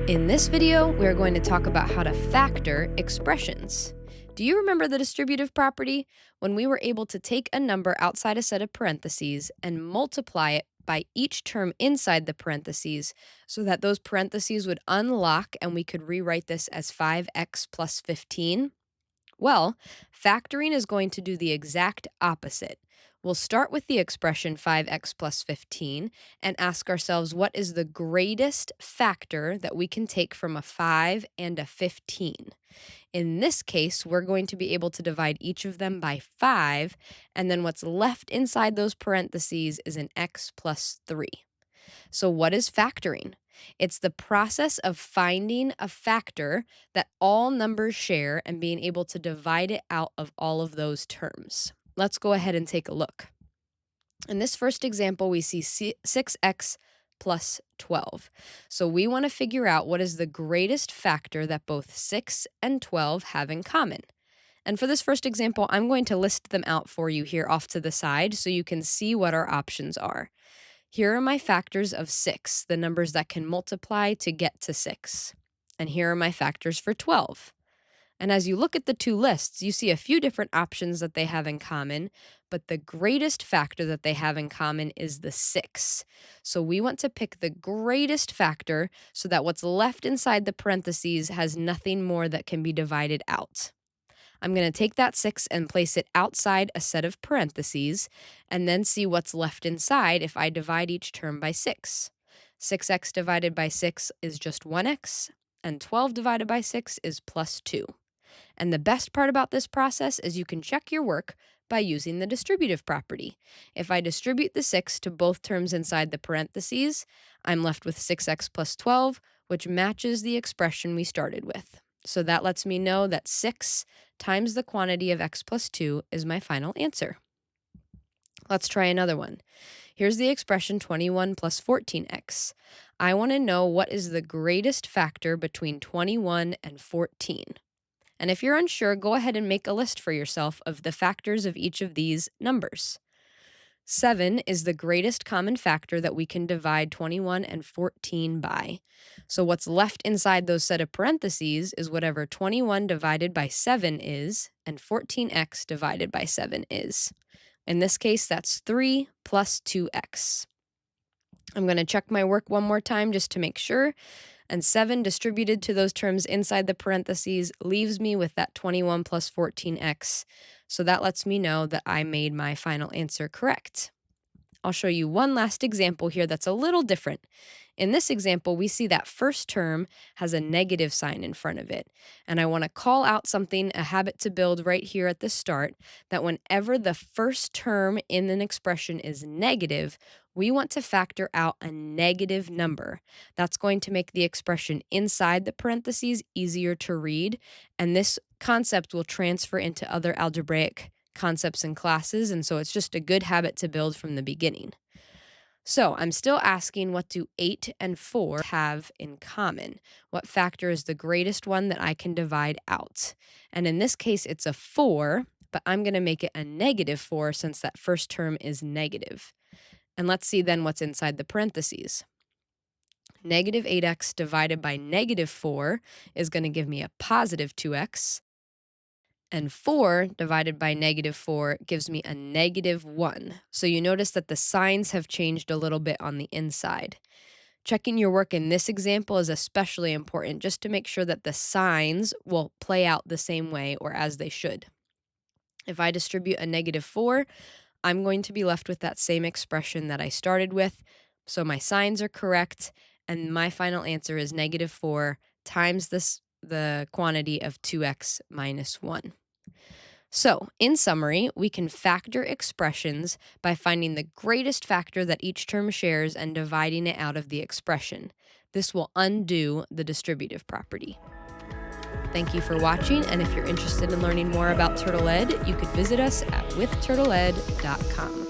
In this video, we are going to talk about how to factor expressions. Do you remember the distributive property? When we were able to take a number outside a set of parentheses and multiply it by each term inside the parentheses so that those parentheses would unlock and we could rewrite this as 5x plus 15? Well, factoring is going to do the exact opposite. We'll start with the expression 5x plus 15 and ask ourselves what is the greatest factor that we can take from a 5 and a 15. In this case, we're going to be able to divide each of them by 5, and then what's left inside those parentheses is an x plus 3. So what is factoring? It's the process of finding a factor that all numbers share and being able to divide it out of all of those terms. Let's go ahead and take a look. In this first example, we see 6x plus 12. So we want to figure out what is the greatest factor that both 6 and 12 have in common. And for this first example, I'm going to list them out for you here off to the side so you can see what our options are. Here are my factors of 6, the numbers that can multiply to get to 6. And here are my factors for 12. And as you look at the two lists, you see a few different options that they have in common, but the greatest factor that they have in common is the 6. So we want to pick the greatest factor so that what's left inside the parentheses has nothing more that can be divided out. I'm going to take that 6 and place it outside a set of parentheses and then see what's left inside if I divide each term by 6. 6x divided by 6 is just 1x, and 12 divided by 6 is plus 2. And the best part about this process is you can check your work by using the distributive property. If I distribute the 6 to both terms inside the parentheses, I'm left with 6x plus 12, which matches the expression we started with. So that lets me know that 6 times the quantity of x plus 2 is my final answer. Let's try another one. Here's the expression 21 plus 14x. I want to know what is the greatest factor between 21 and 14. And if you're unsure, go ahead and make a list for yourself of the factors of each of these numbers. 7 is the greatest common factor that we can divide 21 and 14 by. So what's left inside those set of parentheses is whatever 21 divided by 7 is, and 14x divided by 7 is. In this case, that's 3 plus 2x. I'm going to check my work one more time just to make sure. And 7 distributed to those terms inside the parentheses leaves me with that 21 plus 14x. So that lets me know that I made my final answer correct. I'll show you one last example here that's a little different. In this example, we see that first term has a negative sign in front of it. And I want to call out something, a habit to build right here at the start, that whenever the first term in an expression is negative, we want to factor out a negative number. That's going to make the expression inside the parentheses easier to read, and this concept will transfer into other algebraic concepts and classes, and so it's just a good habit to build from the beginning. So I'm still asking, what do 8 and 4 have in common? What factor is the greatest one that I can divide out? And in this case, it's a 4, but I'm going to make it a negative 4 since that first term is negative. And let's see then what's inside the parentheses. Negative 8x divided by negative 4 is going to give me a positive 2x. And 4 divided by negative 4 gives me a negative 1. So you notice that the signs have changed a little bit on the inside. Checking your work in this example is especially important just to make sure that the signs will play out the same way or as they should. If I distribute a negative 4, I'm going to be left with that same expression that I started with. So my signs are correct, and my final answer is negative 4 times the quantity of 2x minus 1. So, in summary, we can factor expressions by finding the greatest factor that each term shares and dividing it out of the expression. This will undo the distributive property. Thank you for watching, and if you're interested in learning more about TurtlEd, you could visit us at withturtled.com.